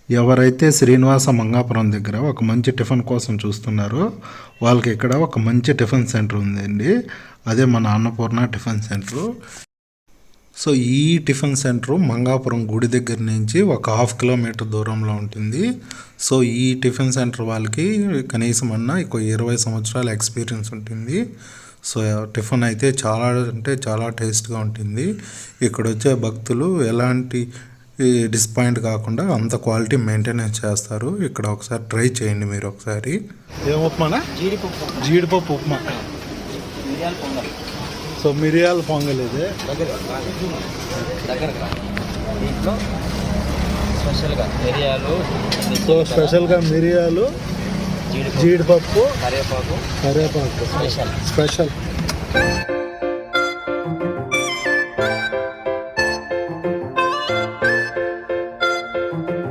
ఎవరైతే శ్రీనివాస మంగాపురం దగ్గర ఒక మంచి టిఫిన్ కోసం చూస్తున్నారో వాళ్ళకి ఇక్కడ ఒక మంచి టిఫిన్ సెంటర్ ఉందండి. అదే మన అన్నపూర్ణ టిఫిన్ సెంటరు. సో ఈ టిఫిన్ సెంటరు మంగాపురం గుడి దగ్గర నుంచి ఒక 1/2 కిలోమీటర్ దూరంలో ఉంటుంది. సో ఈ టిఫిన్ సెంటర్ వాళ్ళకి కనీసం అన్నా 20 సంవత్సరాల ఎక్స్పీరియన్స్ ఉంటుంది. సో టిఫిన్ అయితే చాలా అంటే చాలా టేస్ట్గా ఉంటుంది. ఇక్కడ వచ్చే భక్తులు ఎలాంటి డిసప్పాయింట్ కాకుండా అంత క్వాలిటీ మెయింటెనెన్స్ చేస్తారు. ఇక్కడ ఒకసారి ట్రై చేయండి మీరు ఒకసారి. ఏం ఉప్మానా? జీడిపప్పు ఉప్మా. సో మిరియాల పొంగల్ ఇది స్పెషల్గా మిరియాలు, జీడిపప్పు, కరివేపాకు స్పెషల్.